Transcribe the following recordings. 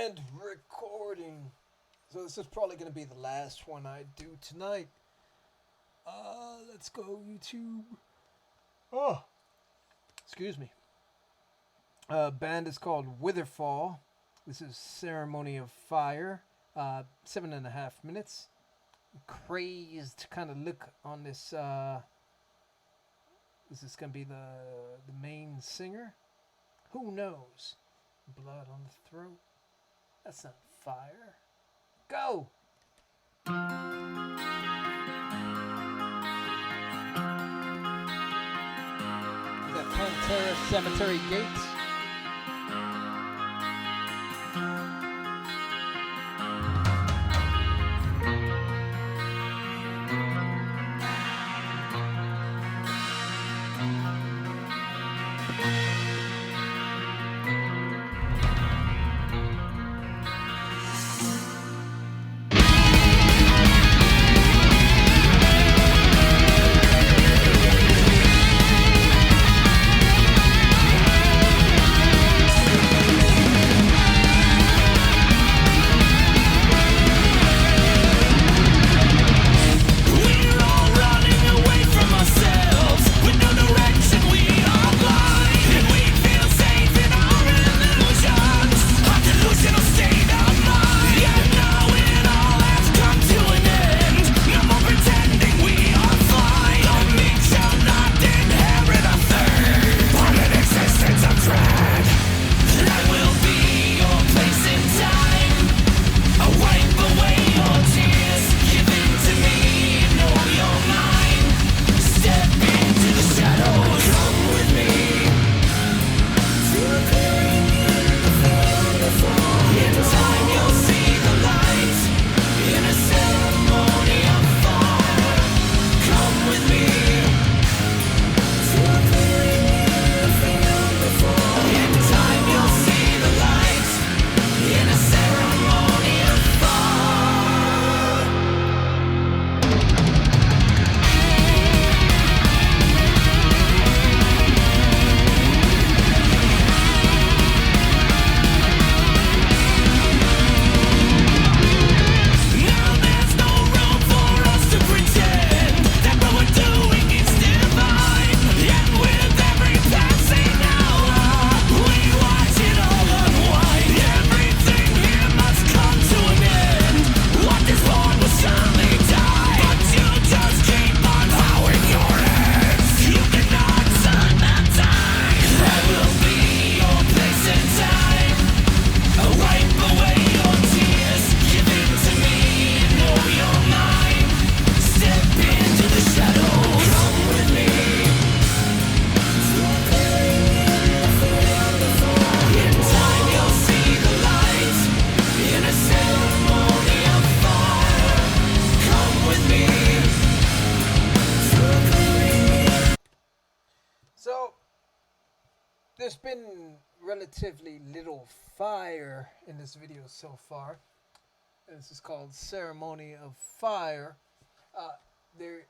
And recording. So this is probably going to be the last one I do tonight. Let's go YouTube. Oh, excuse me. Band is called Witherfall. This is Ceremony of Fire. 7.5 minutes. Crazed to kind of look on this. Is this going to be the main singer? Who knows? Blood on the throat. That's not fire. Go! Is that Pantera Cemetery Gates? So, there's been relatively little fire in this video so far. This is called Ceremony of Fire. There,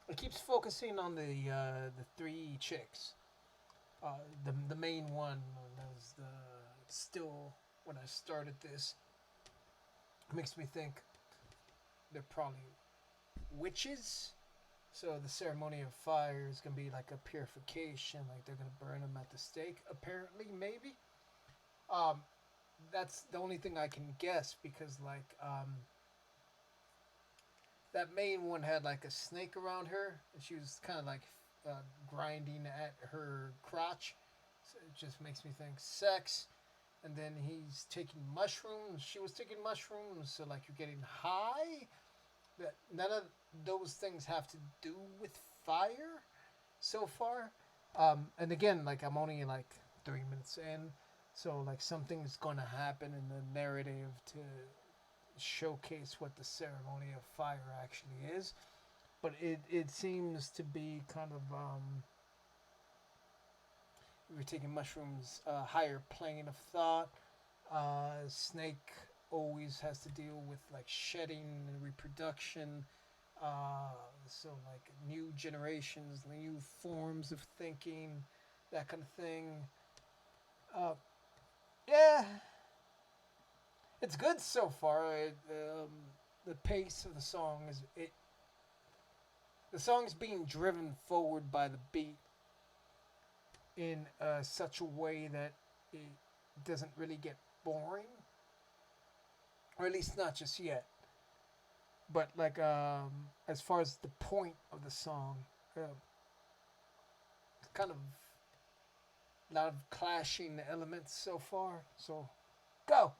it keeps focusing on the three chicks. The main one was still when I started this. It makes me think they're probably witches. So the ceremony of fire is gonna be like a purification, like they're gonna burn them at the stake. Apparently, maybe. That's the only thing I can guess because that main one had like a snake around her, and she was kind of like grinding at her crotch. So it just makes me think sex. And then he's taking mushrooms. She was taking mushrooms, so like you're getting high. That none of those things have to do with fire so far. And again, like I'm only like 3 minutes in, so like something's going to happen in the narrative to showcase what the ceremony of fire actually is. But it seems to be kind of we're taking mushrooms, higher plane of thought. Snake always has to deal with like shedding and reproduction. So like new generations, new forms of thinking, that kind of thing. Yeah, It's good so far. The pace of the song is it. The song is being driven forward by the beat in such a way that it doesn't really get boring, or at least not just yet. But like as far as the point of the song, it's kind of a lot of clashing elements so far. So go.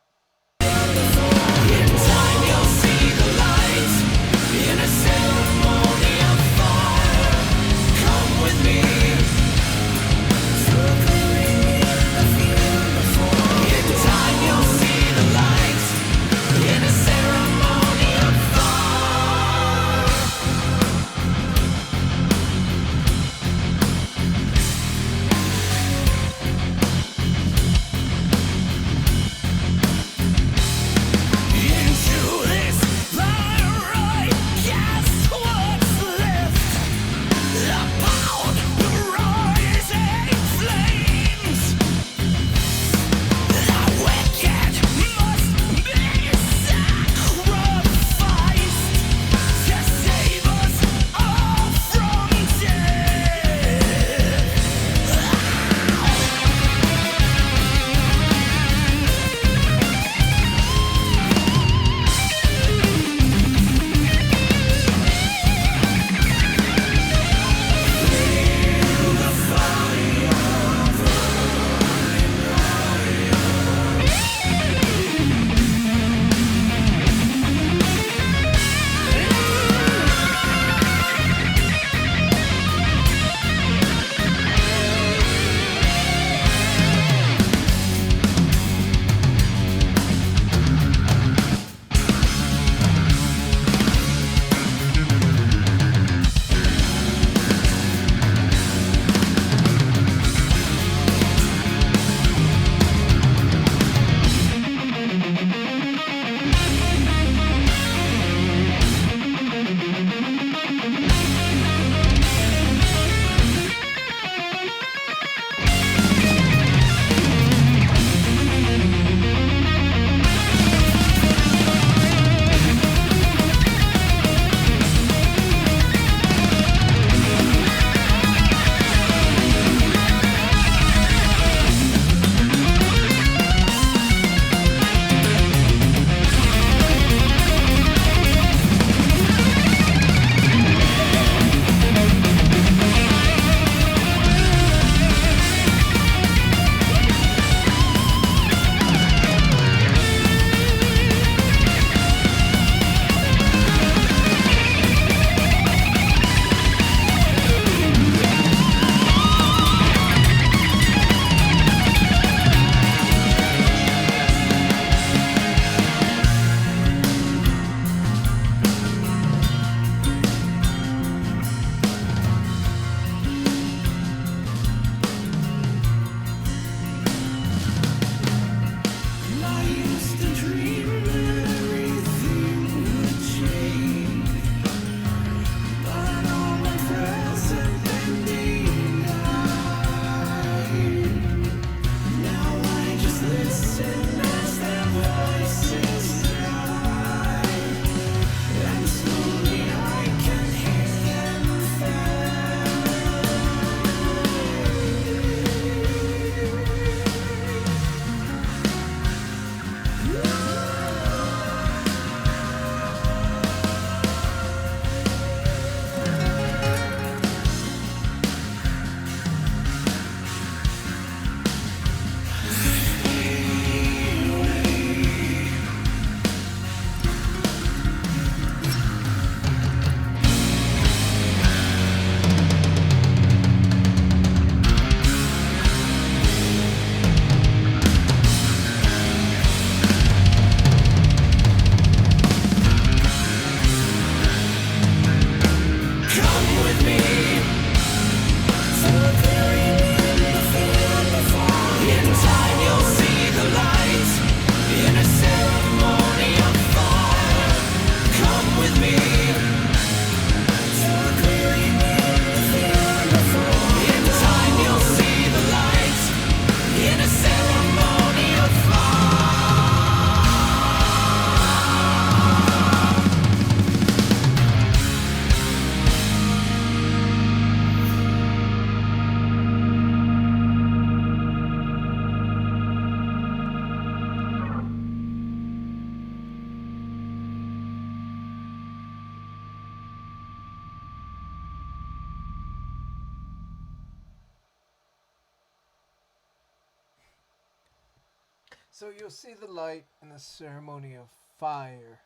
So you'll see the light in the ceremony of fire,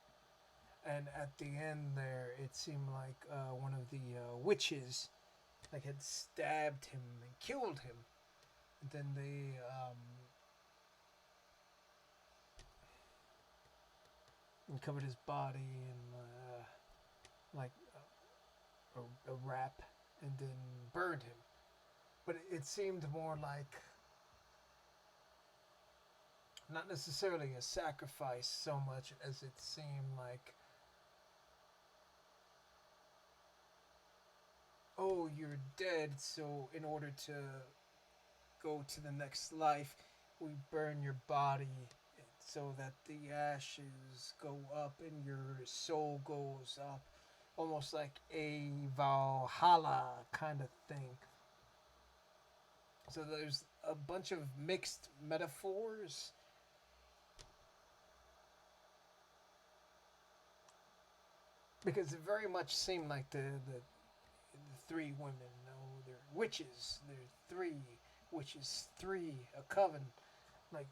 and at the end there, it seemed like one of the witches like had stabbed him and killed him. And then they covered his body in like a wrap, and then burned him. But it seemed more like not necessarily a sacrifice so much as it seemed like, oh, you're dead, so in order to go to the next life, we burn your body so that the ashes go up and your soul goes up. Almost like a Valhalla kind of thing. So there's a bunch of mixed metaphors. Because it very much seemed like the three women, no, they're witches. They're three witches, three, a coven, like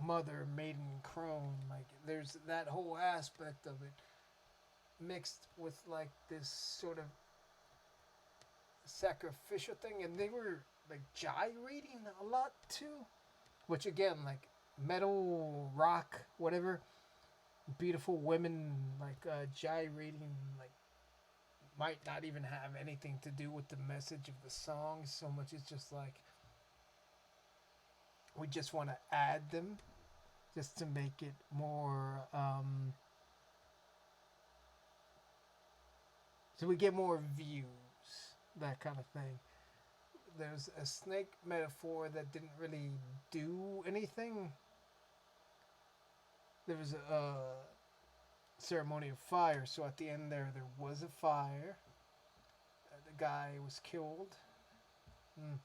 mother, maiden, crone. Like there's that whole aspect of it mixed with like this sort of sacrificial thing, and they were like gyrating a lot too, which again, like metal, rock, whatever, beautiful women like gyrating, like might not even have anything to do with the message of the song so much. It's just like we just want to add them just to make it more so we get more views, that kind of thing. There's a snake metaphor that didn't really do anything. There was a ceremony of fire, so at the end there was a fire. The guy was killed. Mm.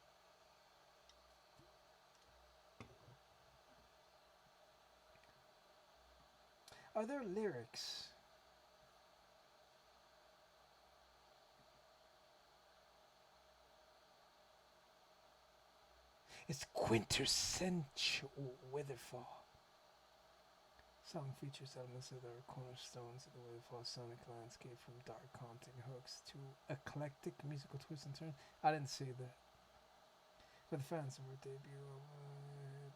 Are there lyrics? It's quintessential Witherfall. Song features elements that are cornerstones of the Witherfall sonic landscape, from dark haunting hooks to eclectic musical twists and turns. I didn't see that. For the fans of her debut,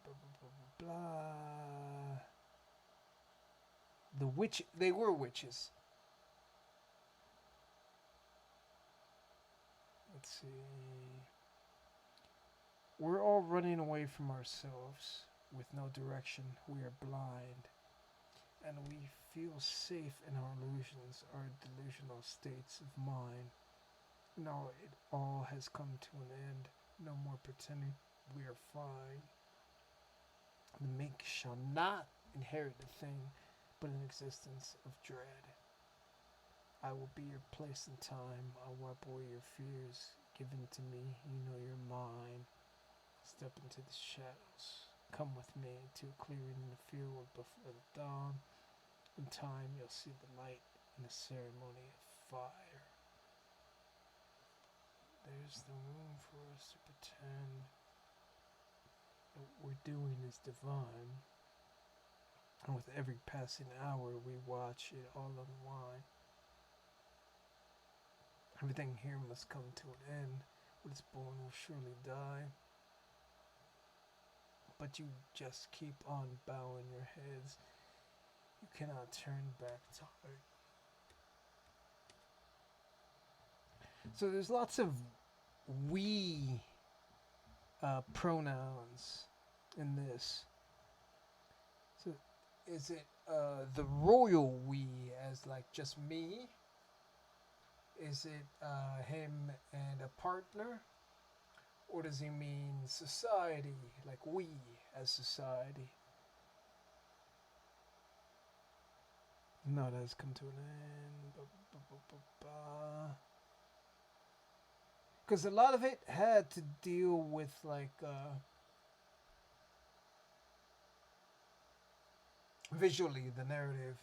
blah blah blah blah blah. The witch, they were witches. Let's see. We're all running away from ourselves with no direction. We are blind. And we feel safe in our illusions, our delusional states of mind. Now it all has come to an end. No more pretending we are fine. The meek shall not inherit the thing, but an existence of dread. I will be your place and time. I'll wipe away your fears. Give in to me. You know you're mine. Step into the shadows. Come with me to a clearing in the field before the dawn. In time, you'll see the light in the ceremony of fire. There's the room for us to pretend that what we're doing is divine. And with every passing hour, we watch it all unwind. Everything here must come to an end. What is born will surely die. But you just keep on bowing your heads. You cannot turn back time. So there's lots of we pronouns in this. So is it the royal we as like just me? Is it him and a partner? Or does he mean society, like we as society? No, that has come to an end. Because a lot of it had to deal with like visually the narrative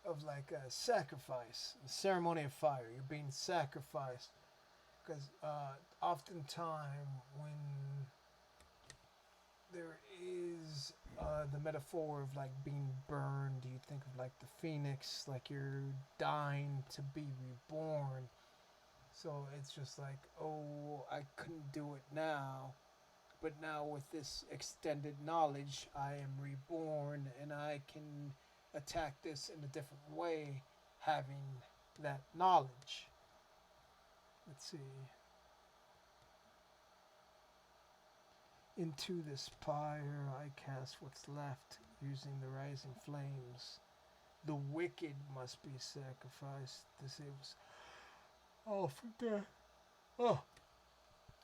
of like a sacrifice, a ceremony of fire. You're being sacrificed. Because oftentimes when the metaphor of like being burned. You think of like the phoenix, like you're dying to be reborn. So it's just like, oh, I couldn't do it now, but now with this extended knowledge, I am reborn and I can attack this in a different way, having that knowledge. Let's see. Into this pyre I cast what's left, using the rising flames. The wicked must be sacrificed to save us. Oh, forget. Oh,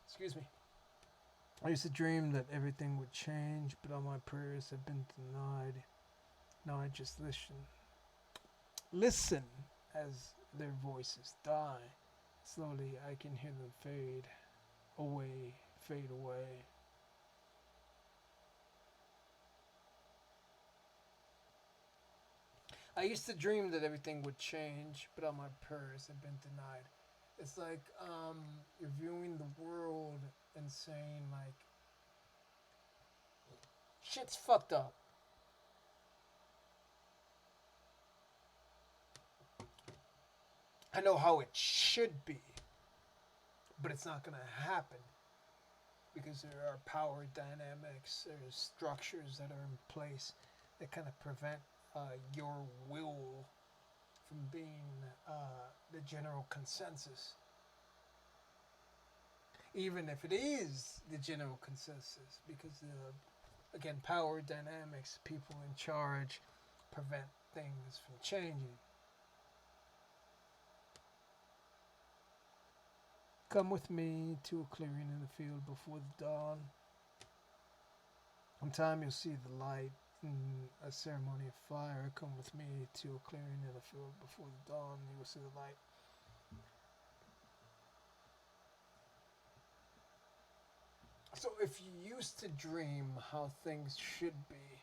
excuse me. I used to dream that everything would change, but all my prayers have been denied. Now I just listen as their voices die. Slowly I can hear them fade away, fade away. I used to dream that everything would change, but all my prayers have been denied. It's like you're viewing the world and saying like, shit's fucked up. I know how it should be, but it's not gonna happen because there are power dynamics, there's structures that are in place that kind of prevent your will from being the general consensus. Even if it is the general consensus, because again, power dynamics, people in charge, prevent things from changing. Come with me to a clearing in the field before the dawn. In time you'll see the light in a ceremony of fire. Come with me to a clearing in the field before the dawn. You will see the light. So if you used to dream how things should be,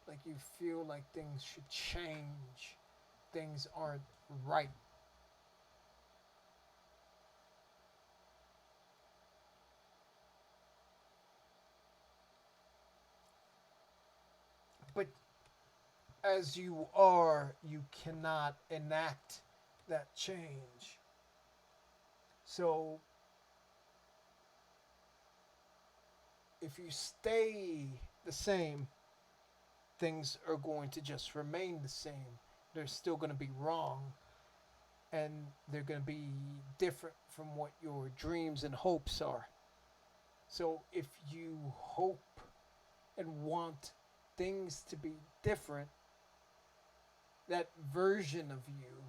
like you feel like things should change, things aren't right. But as you are, you cannot enact that change. So if you stay the same, things are going to just remain the same. They're still going to be wrong, and they're going to be different from what your dreams and hopes are. So if you hope and want things to be different, that version of you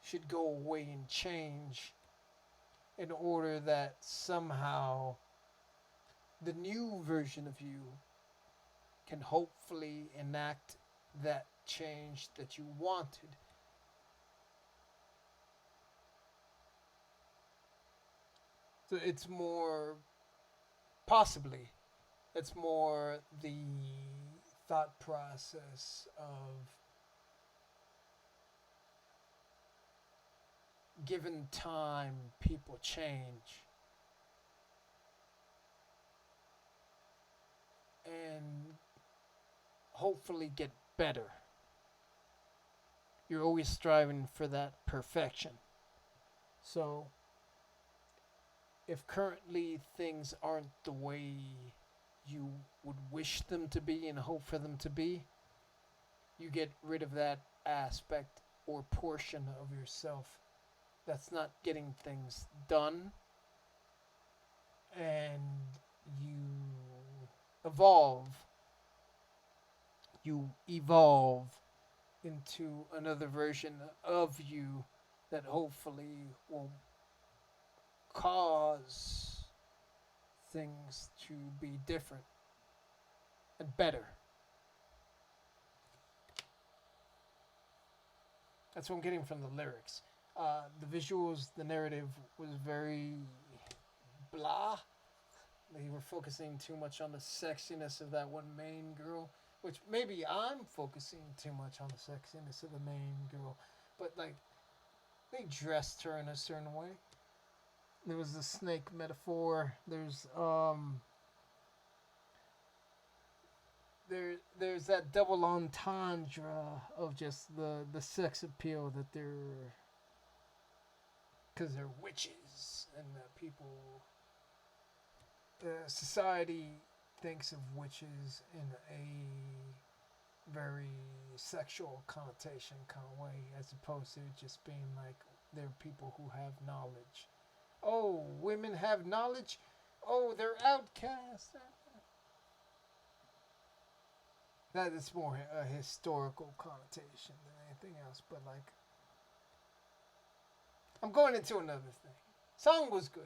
should go away and change in order that somehow the new version of you can hopefully enact that change that you wanted. So it's more, possibly, it's more the thought process of given time, people change. And hopefully get better. You're always striving for that perfection. So, if currently things aren't the way you would wish them to be and hope for them to be, you get rid of that aspect or portion of yourself that's not getting things done, and you evolve. You evolve into another version of you that hopefully will cause things to be different and better. That's what I'm getting from the lyrics. The visuals, the narrative was very blah. They were focusing too much on the sexiness of that one main girl, which maybe I'm focusing too much on the sexiness of the main girl, but like they dressed her in a certain way. There was the snake metaphor. There's there's that double entendre of just the sex appeal that they're because they're witches and people society thinks of witches in a very sexual connotation kind of way as opposed to just being like they're people who have knowledge. Oh, women have knowledge. Oh, they're outcasts. That is more a historical connotation than anything else. But like, I'm going into another thing. Song was good.